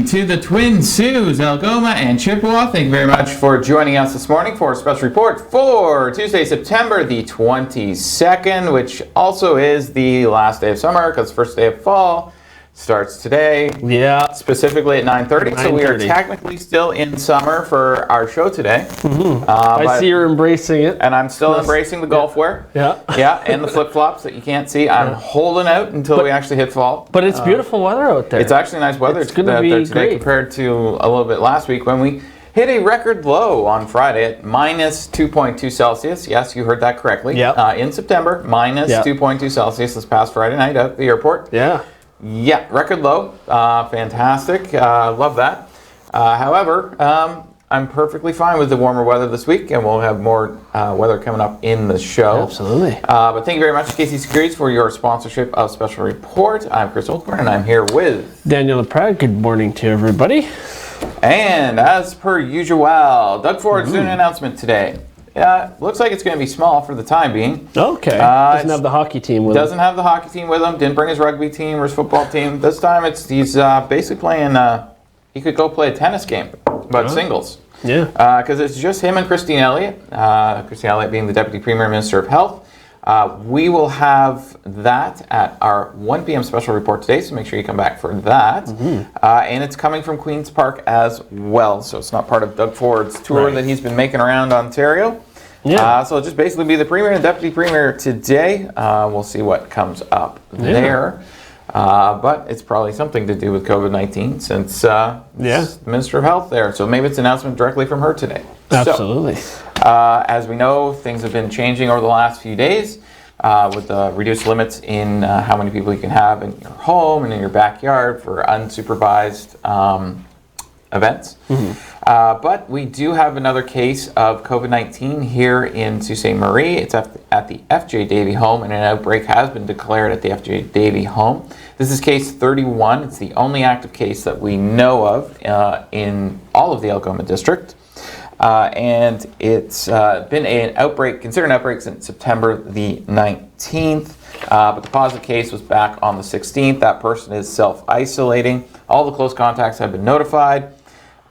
to the Twin Saults, Algoma and Chippewa. Thank you very much for joining us this morning for a special report for Tuesday, September the 22nd, which also is the last day of summer because the first day of fall starts today. Yeah. Specifically at 9:30. So we are technically still in summer for our show today. Mm-hmm. I see you're embracing it. And I'm still embracing the golf wear. Yeah. Yeah, and the flip-flops that you can't see. I'm holding out until we actually hit fall. But it's beautiful weather out there. It's actually nice weather today compared to a little bit last week when we hit a record low on Friday at minus 2.2 Celsius. Yes, you heard that correctly. Yep. In September, minus 2.2 Celsius this past Friday night at the airport. Yeah. Yeah, record low. Fantastic. Love that. However, I'm perfectly fine with the warmer weather this week, and we'll have more weather coming up in the show. Absolutely. But thank you very much, KC Securities, for your sponsorship of Special Report. I'm Chris Oldsburn, and I'm here with Daniel LaPrade. Good morning to everybody. And as per usual, Doug Ford's doing an announcement today. Looks like it's going to be small for the time being. Okay. Doesn't have the hockey team with him. Doesn't have the hockey team with him. Didn't bring his rugby team or his football team. This time he's basically playing, he could go play a tennis game, but singles. Yeah. Because it's just him and Christine Elliott. Christine Elliott being the Deputy Premier Minister of Health. We will have that at our 1 p.m. special report today, so make sure you come back for that. And it's coming from Queen's Park as well, so it's not part of Doug Ford's tour that he's been making around Ontario. Yeah. So it'll just basically be the Premier and Deputy Premier today. We'll see what comes up there. But it's probably something to do with COVID-19 since the Minister of Health there. So maybe it's an announcement directly from her today. Absolutely. So, as we know, things have been changing over the last few days with the reduced limits in how many people you can have in your home and in your backyard for unsupervised events. But we do have another case of COVID-19 here in Sault Ste. Marie. It's at the F.J. Davy home, and an outbreak has been declared at the F.J. Davy home. This is case 31. It's the only active case that we know of in all of the Algoma district. And it's been an outbreak, considered an outbreak since September the 19th. But the positive case was back on the 16th. That person is self-isolating. All the close contacts have been notified.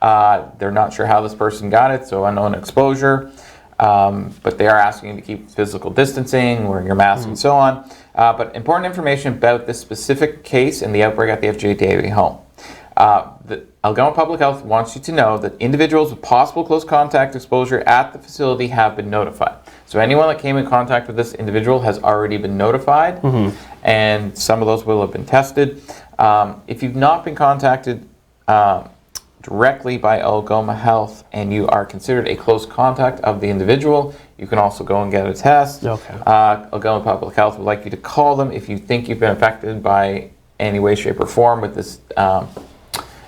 They're not sure how this person got it, so unknown exposure. But they are asking you to keep physical distancing, wearing your mask, and so on. But important information about this specific case and the outbreak at the F.J. Davy home. The Algoma Public Health wants you to know that individuals with possible close contact exposure at the facility have been notified. So anyone that came in contact with this individual has already been notified, and some of those will have been tested. If you've not been contacted directly by Algoma Health and you are considered a close contact of the individual, you can also go and get a test. Algoma Public Health would like you to call them if you think you've been affected by any way, shape, or form with this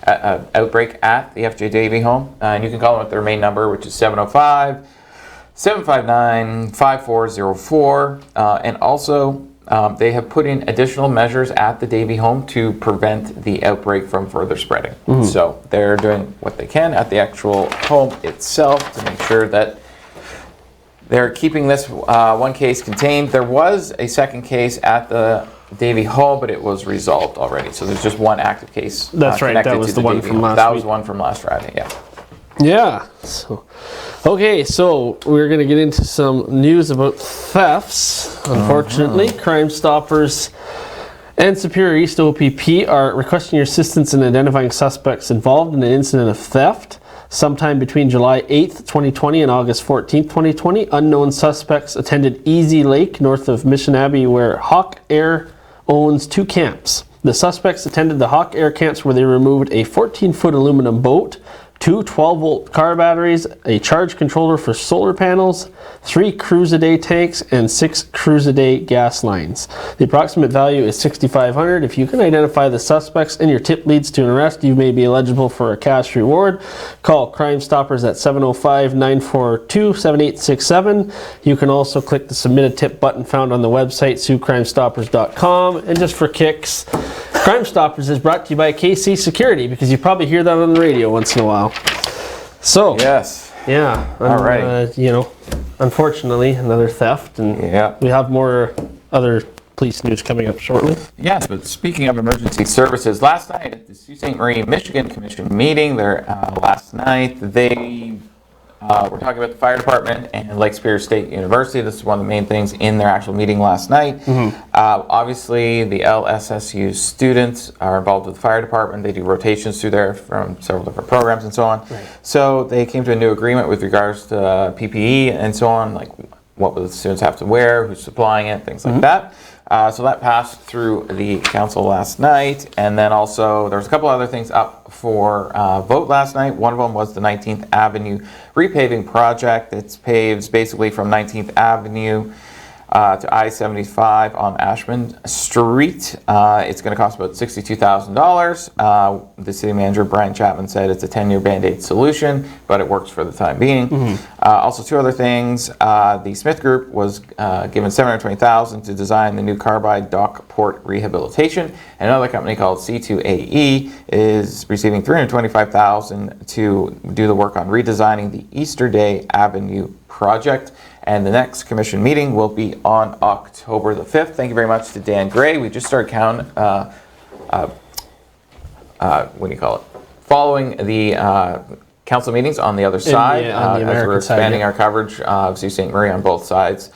outbreak at the F.J. Davy home. And you can call them at their main number, which is 705-759-5404. And also, they have put in additional measures at the Davy home to prevent the outbreak from further spreading. So they're doing what they can at the actual home itself to make sure that they're keeping this one case contained. There was a second case at the Davy home, but it was resolved already. So there's just one active case. That's right. That was the one from last week. That was one from last Friday. Yeah. Yeah. So, okay, so we're going to get into some news about thefts. Unfortunately, Crime Stoppers and Superior East OPP are requesting your assistance in identifying suspects involved in an incident of theft. Sometime between July 8th, 2020 and August 14th, 2020, unknown suspects attended Easy Lake north of Mission Abbey, where Hawk Air owns 2 camps. The suspects attended the Hawk Air camps where they removed a 14-foot aluminum boat, 2 12-volt car batteries, a charge controller for solar panels, 3 cruise-a-day tanks, and 6 cruise-a-day gas lines. The approximate value is $6,500. If you can identify the suspects and your tip leads to an arrest, you may be eligible for a cash reward. Call Crime Stoppers at 705-942-7867. You can also click the Submit a Tip button found on the website, SiouxCrimeStoppers.com. And just for kicks, Crime Stoppers is brought to you by KC Security, because you probably hear that on the radio once in a while. So, yes. Yeah. All right. Unfortunately, another theft, and we have more other police news coming up shortly. Yes, but speaking of emergency services, last night at the Sault Ste. Marie, Michigan Commission meeting, there last night, they were talking about the fire department and Lake Superior State University. This is one of the main things in their actual meeting last night. Obviously, the LSSU students are involved with the fire department. They do rotations through there from several different programs and so on. Right. So they came to a new agreement with regards to PPE and so on, like what will the students have to wear, who's supplying it, things like that. So that passed through the council last night, and then also there was a couple other things up for vote last night. One of them was the 19th Avenue repaving project. It's paved basically from 19th Avenue to I-75 on Ashman Street. It's going to cost about $62,000. The city manager, Brian Chapman, said it's a 10-year Band-Aid solution, but it works for the time being. Also, two other things. The Smith Group was given $720,000 to design the new Carbide Dock Port rehabilitation. And another company called C2AE is receiving $325,000 to do the work on redesigning the Easter Day Avenue project. And the next commission meeting will be on October the 5th. Thank you very much to Dan Gray. We just started counting, what do you call it? Following the council meetings on the other side, on the as we're American side, expanding our coverage of Sault Ste. Marie on both sides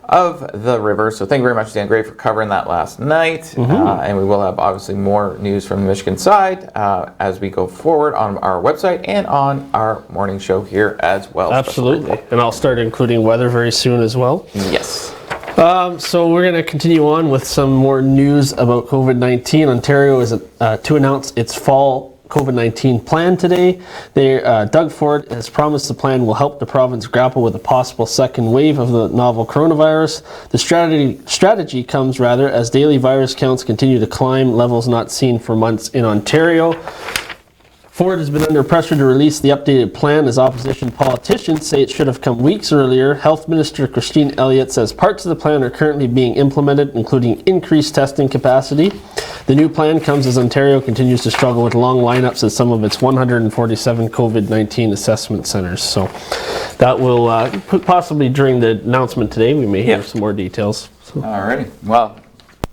of the river. So thank you very much, Dan Gray, for covering that last night. And we will have obviously more news from the Michigan side as we go forward on our website and on our morning show here as well. Absolutely. And I'll start including weather very soon as well. Yes. So we're going to continue on with some more news about COVID-19. Ontario is to announce its fall COVID-19 plan today. Doug Ford has promised the plan will help the province grapple with a possible second wave of the novel coronavirus. The strategy comes as daily virus counts continue to climb, levels not seen for months in Ontario. Ford has been under pressure to release the updated plan as opposition politicians say it should have come weeks earlier. Health Minister Christine Elliott says parts of the plan are currently being implemented, including increased testing capacity. The new plan comes as Ontario continues to struggle with long lineups at some of its 147 COVID-19 assessment centers. So that will possibly during the announcement today, we may hear some more details. So. Alrighty. Well,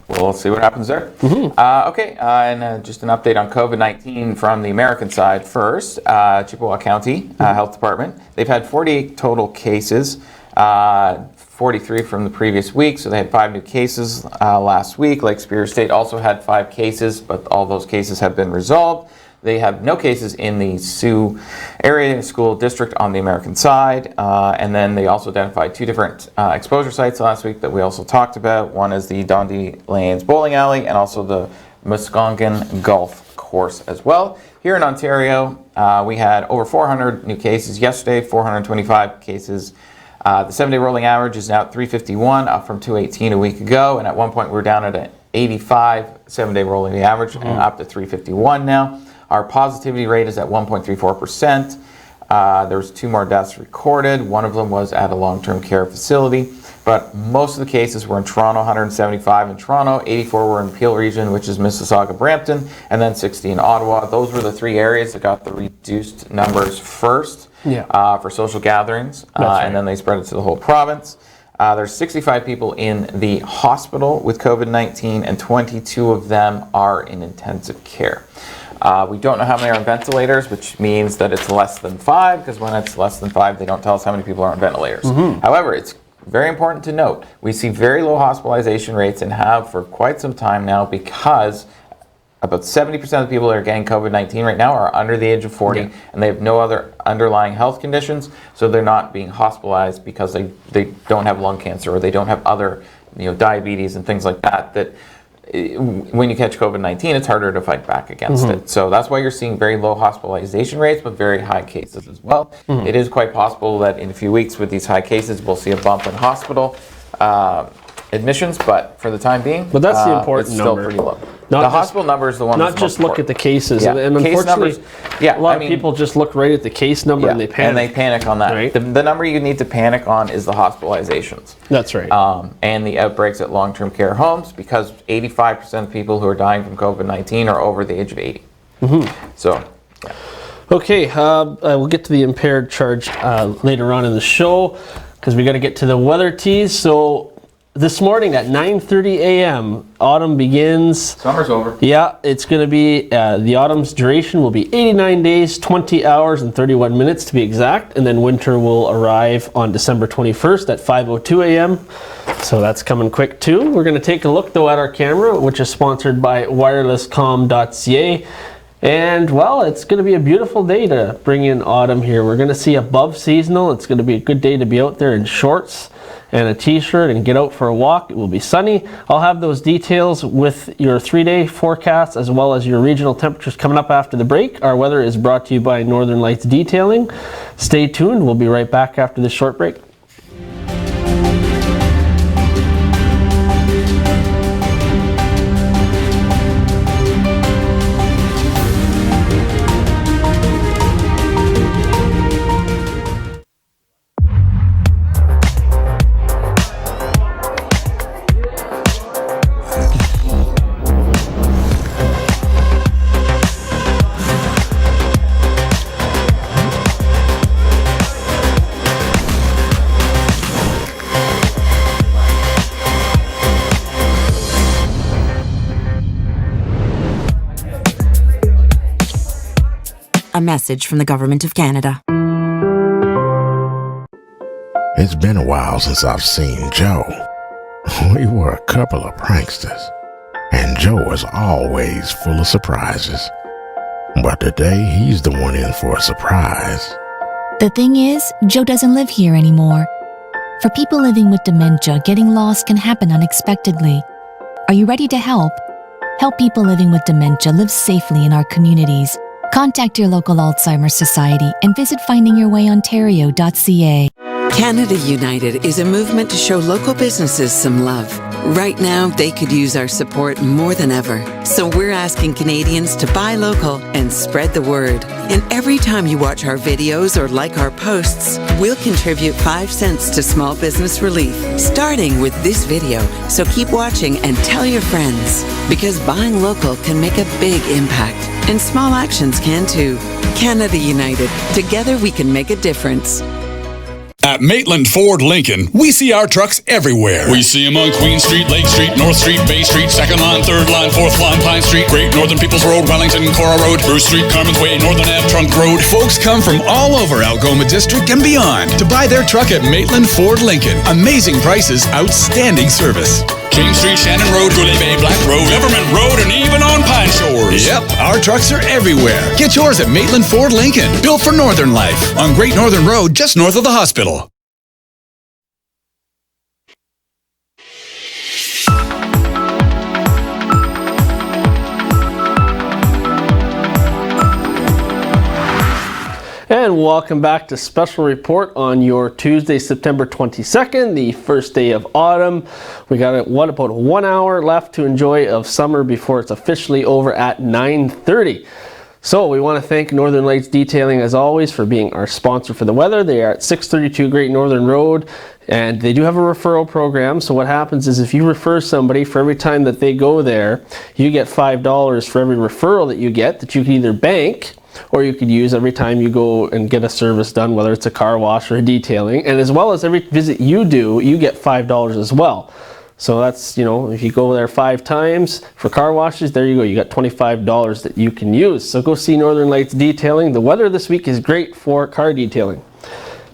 we'll see what happens there. And just an update on COVID-19 from the American side first. Chippewa County Health Department, they've had 48 total cases, 43 from the previous week, so they had 5 new cases last week. Lake Superior State also had 5 cases, but all those cases have been resolved. They have no cases in the Sioux area school district on the American side. And then they also identified 2 different exposure sites last week that we also talked about. One is the Dundee Lanes Bowling Alley and also the Muscongan Golf Course as well. Here in Ontario, we had over 400 new cases yesterday, 425 cases. The 7-day rolling average is now at 351, up from 218 a week ago. And at one point, we were down at an 85 7-day rolling average and up to 351 now. Our positivity rate is at 1.34%. There's 2 more deaths recorded. One of them was at a long-term care facility. But most of the cases were in Toronto, 175 in Toronto, 84 were in Peel Region, which is Mississauga, Brampton, and then 60 in Ottawa. Those were the 3 areas that got the reduced numbers first for social gatherings, and then they spread it to the whole province. There's 65 people in the hospital with COVID-19, and 22 of them are in intensive care. We don't know how many are on ventilators, which means that it's less than 5, because when it's less than 5, they don't tell us how many people are on ventilators. However, it's very important to note, we see very low hospitalization rates and have for quite some time now, because about 70% of the people that are getting COVID-19 right now are under the age of 40, and they have no other underlying health conditions, so they're not being hospitalized because they don't have lung cancer or they don't have other diabetes and things like that, that when you catch COVID-19, it's harder to fight back against it. So that's why you're seeing very low hospitalization rates, but very high cases as well. It is quite possible that in a few weeks with these high cases, we'll see a bump in hospital admissions, but for the time being, but that's the important it's still number. Pretty low. The hospital number is the one. Not just look at the cases, and case unfortunately, numbers, a lot of people just look right at the case number and they panic. And they panic on that. Right? The number you need to panic on is the hospitalizations. That's right. And the outbreaks at long-term care homes, because 85% of people who are dying from COVID-19 are over the age of 80. So. Okay, we'll get to the impaired charge later on in the show, because we got to get to the weather tease. So this morning at 9:30 a.m. Autumn begins. Summer's over. Yeah, it's going to be, the autumn's duration will be 89 days, 20 hours, and 31 minutes to be exact. And then winter will arrive on December 21st at 5:02 a.m. So that's coming quick too. We're going to take a look though at our camera, which is sponsored by wirelesscom.ca. And well, it's going to be a beautiful day to bring in autumn here. We're going to see above seasonal. It's going to be a good day to be out there in shorts and a t-shirt and get out for a walk. It will be sunny. I'll have those details with your 3-day forecast as well as your regional temperatures coming up after the break. Our weather is brought to you by Northern Lights Detailing. Stay tuned. We'll be right back after this short break. A message from the Government of Canada. It's been a while since I've seen Joe. We were a couple of pranksters, and Joe was always full of surprises. But today, he's the one in for a surprise. The thing is, Joe doesn't live here anymore. For people living with dementia, getting lost can happen unexpectedly. Are you ready to help? Help people living with dementia live safely in our communities. Contact your local Alzheimer's Society and visit findingyourwayontario.ca. Canada United is a movement to show local businesses some love. Right now, they could use our support more than ever. So we're asking Canadians to buy local and spread the word. And every time you watch our videos or like our posts, we'll contribute 5 cents to small business relief, starting with this video. So keep watching and tell your friends, because buying local can make a big impact. And small actions can too. Canada United. Together we can make a difference. At Maitland Ford Lincoln, we see our trucks everywhere. We see them on Queen Street, Lake Street, North Street, Bay Street, 2nd line, 3rd line, 4th line, Pine Street, Great Northern Peoples Road, Wellington, Cora Road, Bruce Street, Carmen's Way, Northern Ave, Trunk Road. Folks come from all over Algoma District and beyond to buy their truck at Maitland Ford Lincoln. Amazing prices, outstanding service. King Street, Shannon Road, Goulet Bay, Black Road, Government Road, and even on Pine Shores. Yep, our trucks are everywhere. Get yours at Maitland Ford Lincoln, built for Northern life, on Great Northern Road, just north of the hospital. And welcome back to Special Report on your Tuesday, September 22nd, the first day of autumn. We got about 1 hour left to enjoy of summer before it's officially over at 9:30. So we want to thank Northern Lights Detailing as always for being our sponsor for the weather. They are at 632 Great Northern Road, and they do have a referral program. So what happens is if you refer somebody, for every time that they go there, you get $5 for every referral that you get that you can either bank or you could use every time you go and get a service done, whether it's a car wash or a detailing. And as well as every visit you do, you get $5 as well. So that's, if you go there 5 times for car washes, there you go. You got $25 that you can use. So go see Northern Lights Detailing. The weather this week is great for car detailing.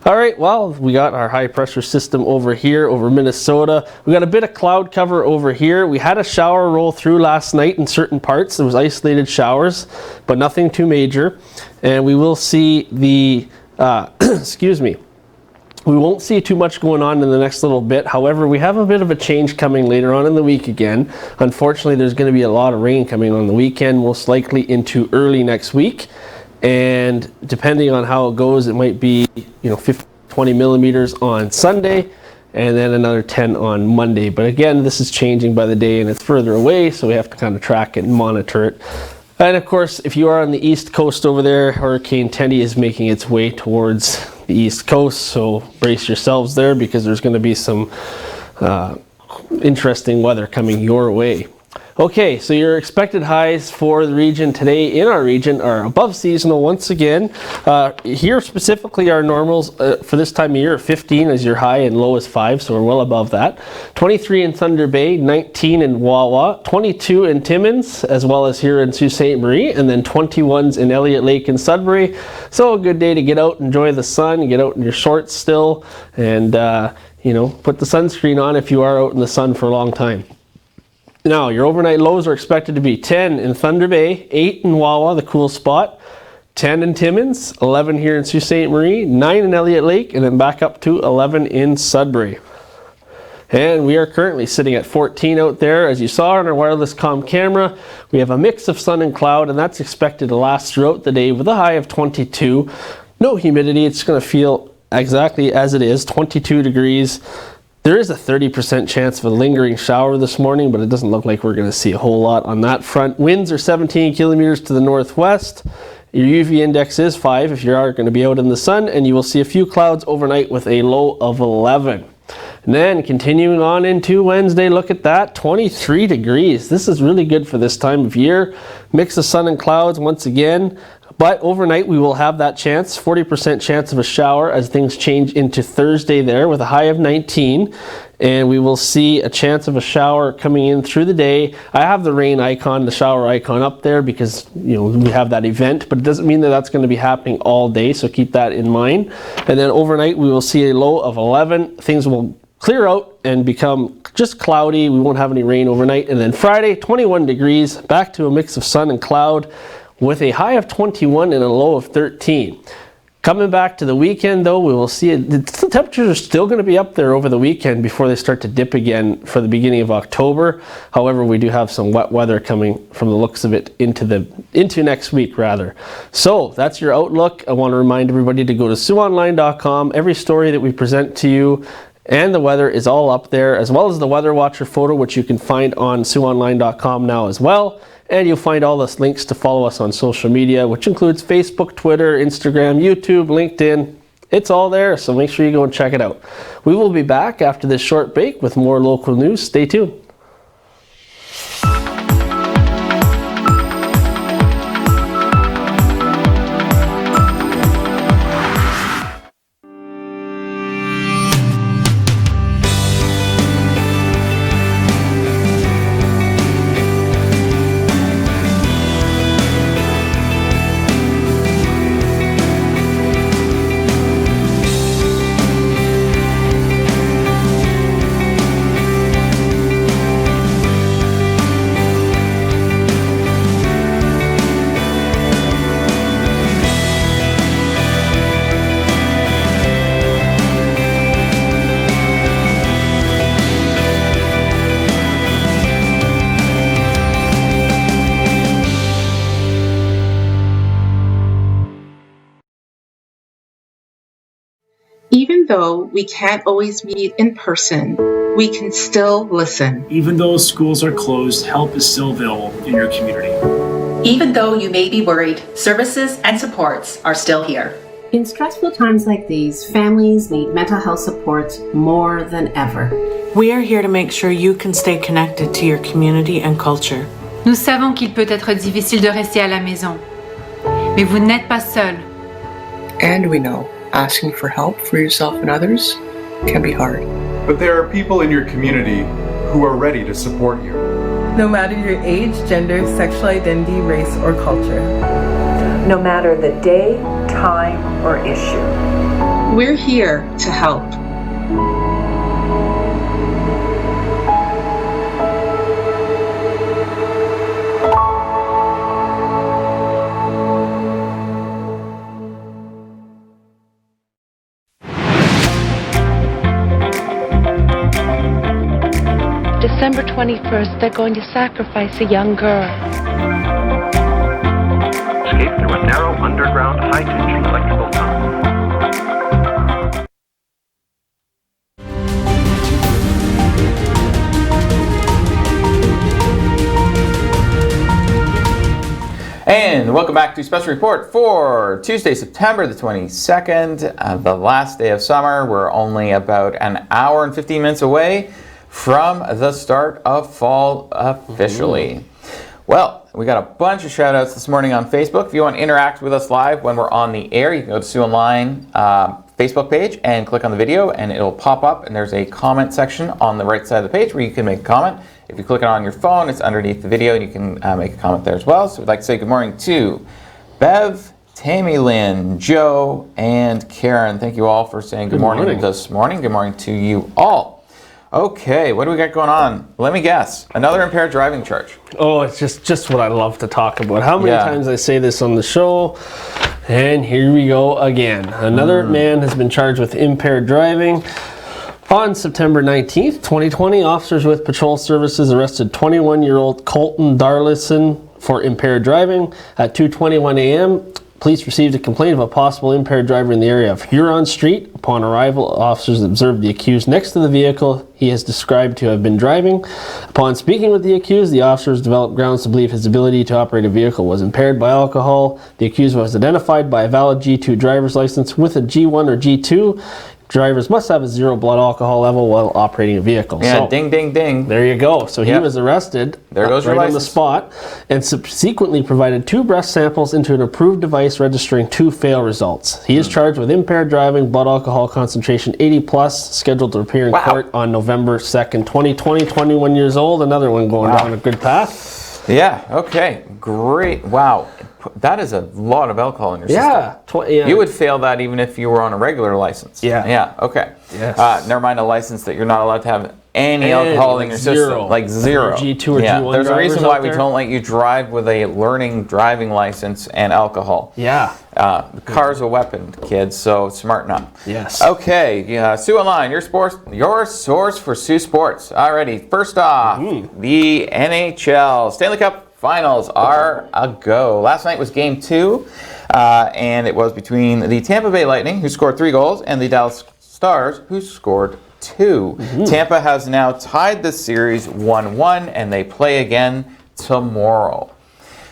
All right, well, we got our high pressure system over here, over Minnesota. We got a bit of cloud cover over here. We had a shower roll through last night in certain parts. There was isolated showers, but nothing too major. And we will see the, excuse me, we won't see too much going on in the next little bit. However, we have a bit of a change coming later on in the week again. Unfortunately, there's going to be a lot of rain coming on the weekend, most likely into early next week. And depending on how it goes, it might be 20 millimeters on Sunday and then another 10 on Monday. But again, this is changing by the day and it's further away, so we have to kind of track it and monitor it. And of course, if you are on the east coast over there, Hurricane Teddy is making its way towards the east coast, so brace yourselves there because there's going to be some interesting weather coming your way. Okay, so your expected highs for the region today in our region are above seasonal once again. Here specifically our normals for this time of year, 15 is your high and low is 5, so we're well above that. 23 in Thunder Bay, 19 in Wawa, 22 in Timmins, as well as here in Sault Ste. Marie, and then 21s in Elliott Lake and Sudbury. So a good day to get out, enjoy the sun, get out in your shorts still, and put the sunscreen on if you are out in the sun for a long time. Now, your overnight lows are expected to be 10 in Thunder Bay, 8 in Wawa, the cool spot, 10 in Timmins, 11 here in Sault Ste. Marie, 9 in Elliott Lake, and then back up to 11 in Sudbury. And we are currently sitting at 14 out there. As you saw on our wireless comm camera, we have a mix of sun and cloud, and that's expected to last throughout the day with a high of 22. No humidity, it's going to feel exactly as it is, 22 degrees. There is a 30% chance of a lingering shower this morning, but it doesn't look like we're going to see a whole lot on that front. Winds are 17 kilometers to the northwest. Your UV index is 5 if you are going to be out in the sun, and you will see a few clouds overnight with a low of 11. And then continuing on into Wednesday, look at that, 23 degrees. This is really good for this time of year. Mix of sun and clouds once again. But overnight we will have that chance, 40% chance of a shower as things change into Thursday there with a high of 19. And we will see a chance of a shower coming in through the day. I have the rain icon, the shower icon up there because we have that event, but it doesn't mean that that's going to be happening all day, so keep that in mind. And then overnight we will see a low of 11. Things will clear out and become just cloudy. We won't have any rain overnight. And then Friday, 21 degrees, back to a mix of sun and cloud, with a high of 21 and a low of 13. Coming back to the weekend though, we will see the temperatures are still going to be up there over the weekend before they start to dip again for the beginning of October. However, we do have some wet weather coming from the looks of it into next week rather. So that's your outlook. I want to remind everybody to go to SiouxOnline.com. Every story that we present to you and the weather is all up there, as well as the Weather Watcher photo, which you can find on SiouxOnline.com now as well. And you'll find all the links to follow us on social media, which includes Facebook, Twitter, Instagram, YouTube, LinkedIn. It's all there, so make sure you go and check it out. We will be back after this short break with more local news. Stay tuned. Even though we can't always meet in person, we can still listen. Even though schools are closed, help is still available in your community. Even though you may be worried, services and supports are still here. In stressful times like these, families need mental health supports more than ever. We are here to make sure you can stay connected to your community and culture. Nous savons qu'il peut être difficile de rester à la maison, mais vous n'êtes pas seul. And we know asking for help for yourself and others can be hard. But there are people in your community who are ready to support you. No matter your age, gender, sexual identity, race, or culture. No matter the day, time, or issue. We're here to help. December 21st, they're going to sacrifice a young girl. Escape through a narrow underground high-tension electrical tunnel. And welcome back to Special Report for Tuesday, September the 22nd, the last day of summer. We're only about an hour and 15 minutes away from the start of fall officially. Well, we got a bunch of shout outs this morning on Facebook. If you want to interact with us live when we're on the air, you can go to Sue Online Facebook page and click on the video and it'll pop up, and there's a comment section on the right side of the page where you can make a comment. If you click it on your phone, it's underneath the video and you can make a comment there as well. So we'd like to say good morning to Bev, Tammy Lynn, Joe, and Karen. Thank you all for saying good morning this morning. Good morning to you all. Okay, what do we got going on? Let me guess. Another impaired driving charge. Oh, it's just what I love to talk about. How many times I say this on the show? And here we go again. Another man has been charged with impaired driving. On September 19th, 2020, officers with patrol services arrested 21-year-old Colton Darlison for impaired driving. At 2:21 a.m., police received a complaint of a possible impaired driver in the area of Huron Street. Upon arrival, officers observed the accused next to the vehicle he is described to have been driving. Upon speaking with the accused, the officers developed grounds to believe his ability to operate a vehicle was impaired by alcohol. The accused was identified by a valid G2 driver's license with a G1 or G2. Drivers must have a 0 blood alcohol level while operating a vehicle. Yeah, so, ding, ding, ding. There you go. So he was arrested. There goes your right on the license. spot, and subsequently provided 2 breath samples into an approved device registering 2 fail results. He is charged with impaired driving, blood alcohol concentration 80 plus, scheduled to appear in court on November 2nd, 2020. 21 years old. Another one going down a good path. Yeah, okay, great. Wow, that is a lot of alcohol in your system. Yeah. You would fail that even if you were on a regular license. Yeah, okay. Yes. Never mind a license that you're not allowed to have any alcohol in your system. Like zero. G2 or G1 There's a reason drivers why out we there. don't let you drive with a learning driving license and alcohol. Yeah. The car's a weapon, kids, so smarten up. Yes. Okay, Sioux Online, your source for Sioux Sports. Alrighty, first off, the NHL Stanley Cup Finals are a go. Last night was Game 2, and it was between the Tampa Bay Lightning, who scored 3 goals, and the Dallas Stars, who scored 2. Tampa has now tied the series 1-1, and they play again tomorrow.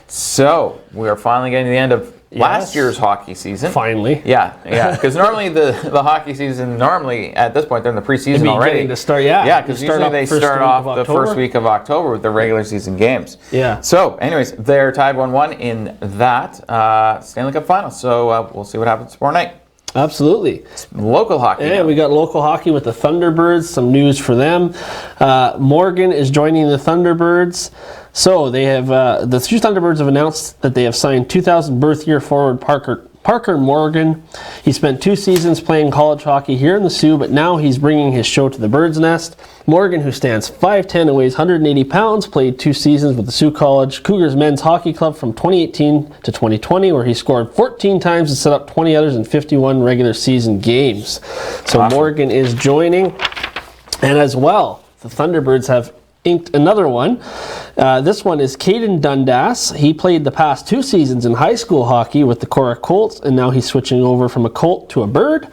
So, we are finally getting to the end of last year's hockey season. Finally. Yeah, because normally the hockey season, at this point, they're in the preseason already. To start, because usually they start off the first week of October with the regular season games. Yeah. So, anyways, they're tied 1-1 in that Stanley Cup Final. So, we'll see what happens tomorrow night. Absolutely. Local hockey. Yeah, we got local hockey with the Thunderbirds. Some news for them. Morgan is joining the Thunderbirds. So they have the 2 Thunderbirds have announced that they have signed 2000 birth year forward Parker Morgan. He spent 2 seasons playing college hockey here in the Sioux, but now he's bringing his show to the Bird's Nest. Morgan, who stands 5'10" and weighs 180 pounds, played 2 seasons with the Sioux College Cougars men's hockey club from 2018 to 2020, where he scored 14 times and set up 20 others in 51 regular season games. So Morgan is joining. And as well, the Thunderbirds have inked another one. This one is Caden Dundas. He played the past 2 seasons in high school hockey with the Cora Colts, and now he's switching over from a Colt to a Bird.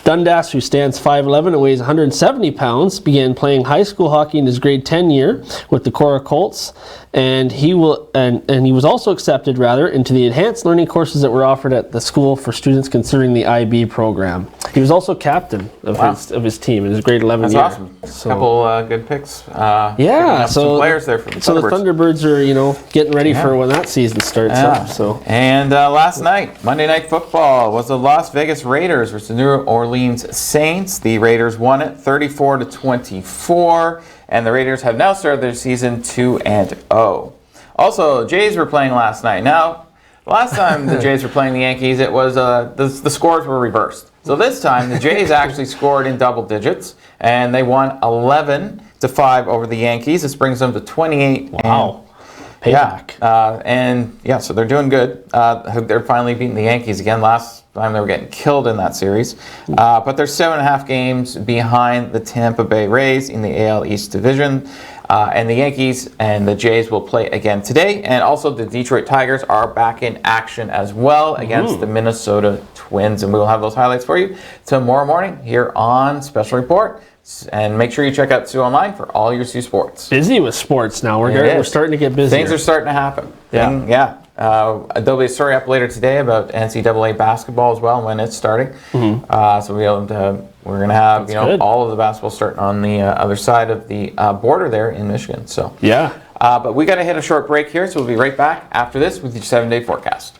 Dundas, who stands 5'11" and weighs 170 pounds, began playing high school hockey in his grade 10 year with the Cora Colts, and he was also accepted into the enhanced learning courses that were offered at the school for students considering the IB program. He was also captain of his team in his grade 11 year. That's awesome. So, couple good picks. Some players there for the Thunderbirds. So the Thunderbirds are, getting ready for when that season starts up. So. And last night, Monday Night Football, was the Las Vegas Raiders versus the New Orleans Saints. The Raiders won it 34-24, and the Raiders have now started their season 2-0. Also, Jays were playing last night. Now, last time the Jays were playing the Yankees, it was the scores were reversed. So this time, the Jays actually scored in double digits, and they won 11-5 over the Yankees. This brings them to 28. Wow. Payback. So they're doing good. They're finally beating the Yankees again. Last time they were getting killed in that series. But they're 7.5 games behind the Tampa Bay Rays in the AL East Division. And the Yankees and the Jays will play again today. And also the Detroit Tigers are back in action as well against the Minnesota Twins. And we will have those highlights for you tomorrow morning here on Special Report. And make sure you check out Sioux Online for all your Sioux sports. Busy with sports now. We're starting to get busy. Things are starting to happen. There'll be a story up later today about NCAA basketball as well when it's starting. So we'll be able to we're going to have good. all of the basketball starting on the other side of the border there in Michigan. So yeah. But we got to hit a short break here, so we'll be right back after this with your 7-day forecast.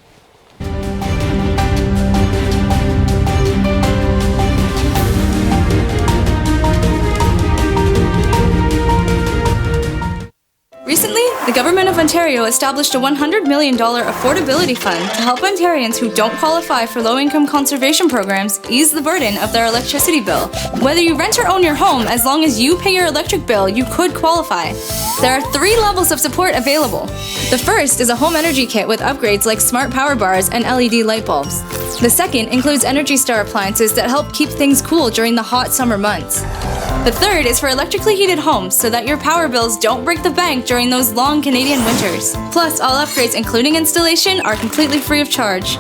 Recently, the Government of Ontario established a $100 million affordability fund to help Ontarians who don't qualify for low-income conservation programs ease the burden of their electricity bill. Whether you rent or own your home, as long as you pay your electric bill, you could qualify. There are 3 levels of support available. The first is a home energy kit with upgrades like smart power bars and LED light bulbs. The second includes Energy Star appliances that help keep things cool during the hot summer months. The third is for electrically heated homes so that your power bills don't break the bank during those long Canadian winters. Plus, all upgrades, including installation, are completely free of charge.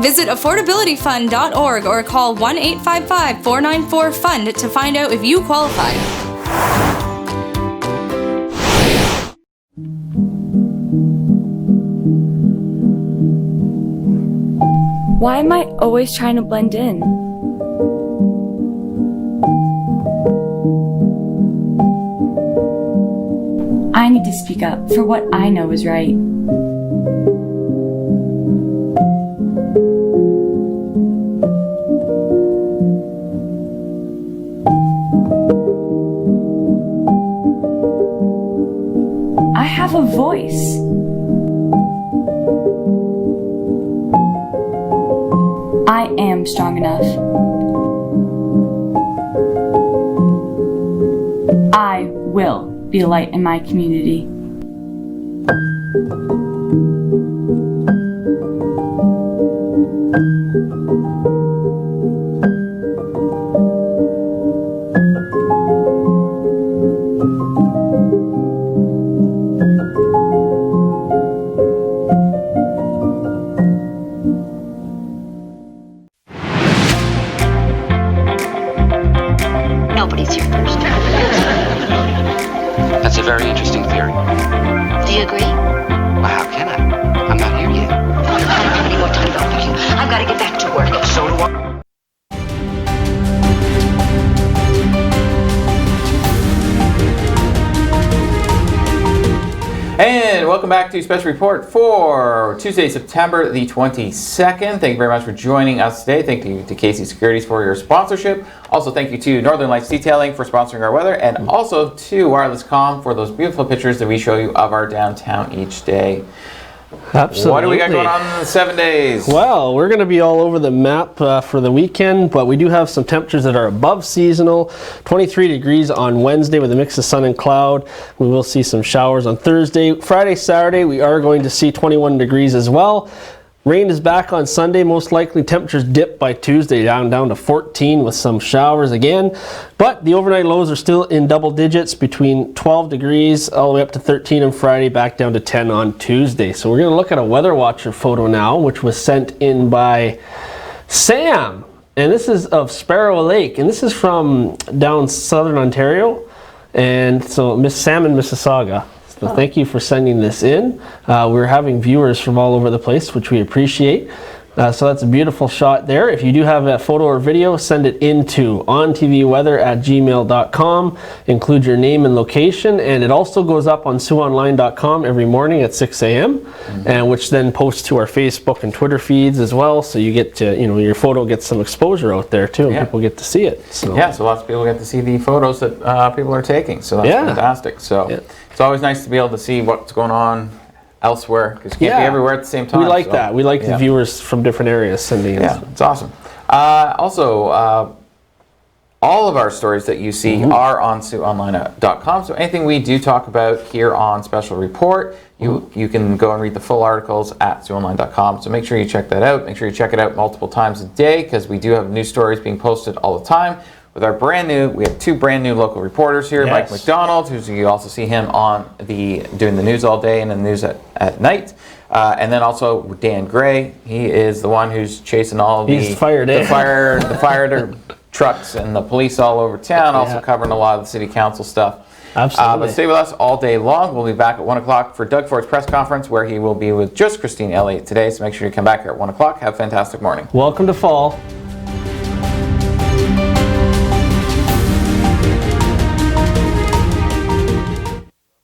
Visit affordabilityfund.org or call 1-855-494-FUND to find out if you qualify. Why am I always trying to blend in? I need to speak up for what I know is right. I have a voice. I am strong enough. I will be a light in my community. Nobody's here first. That's a very interesting theory. Do you agree? Well, how can I? I'm not here yet. I don't have any more time left for you. I've got to get back to work. So do I. And welcome back to Special Report for Tuesday, September the 22nd. Thank you very much for joining us today. Thank you to Casey Securities for your sponsorship. Also, thank you to Northern Lights Detailing for sponsoring our weather, and also to Wireless Com for those beautiful pictures that we show you of our downtown each day. Absolutely. What do we got going on in the 7 days? Well, we're going to be all over the map for the weekend, but we do have some temperatures that are above seasonal. 23 degrees on Wednesday with a mix of sun and cloud. We will see some showers on Thursday. Friday, Saturday, we are going to see 21 degrees as well. Rain is back on Sunday, most likely. Temperatures dip by Tuesday down to 14 with some showers again. But the overnight lows are still in double digits, between 12 degrees all the way up to 13 on Friday, back down to 10 on Tuesday. So we're going to look at a Weather Watcher photo now, which was sent in by Sam. And this is of Sparrow Lake. And this is from down southern Ontario. And so Miss Sam in Mississauga. So thank you for sending this in. We're having viewers from all over the place, which we appreciate. So that's a beautiful shot there. If you do have a photo or video, send it into ontvweather@gmail.com. Include your name and location, and it also goes up on SiouxOnline.com every morning at 6 a.m. And which then posts to our Facebook and Twitter feeds as well. So you get to, your photo gets some exposure out there too, and people get to see it. So. Yeah, so lots of people get to see the photos that people are taking. So that's fantastic. So it's always nice to be able to see what's going on elsewhere, because you can't be everywhere at the same time. We like that. We like the viewers from different areas sending in. Yeah, it's awesome. Also, all of our stories that you see are on SiouxOnline.com. So anything we do talk about here on Special Report, you can go and read the full articles at SiouxOnline.com. So make sure you check that out. Make sure you check it out multiple times a day, because we do have new stories being posted all the time. With our we have 2 brand new local reporters here. Mike McDonald, who's, you also see him on doing the news all day and the news at night. And then also Dan Gray. He is the one who's chasing all the fire trucks and the police all over town, also covering a lot of the city council stuff. Absolutely. But stay with us all day long. We'll be back at 1 o'clock for Doug Ford's press conference, where he will be with just Christine Elliott today. So make sure you come back here at 1 o'clock. Have a fantastic morning. Welcome to fall.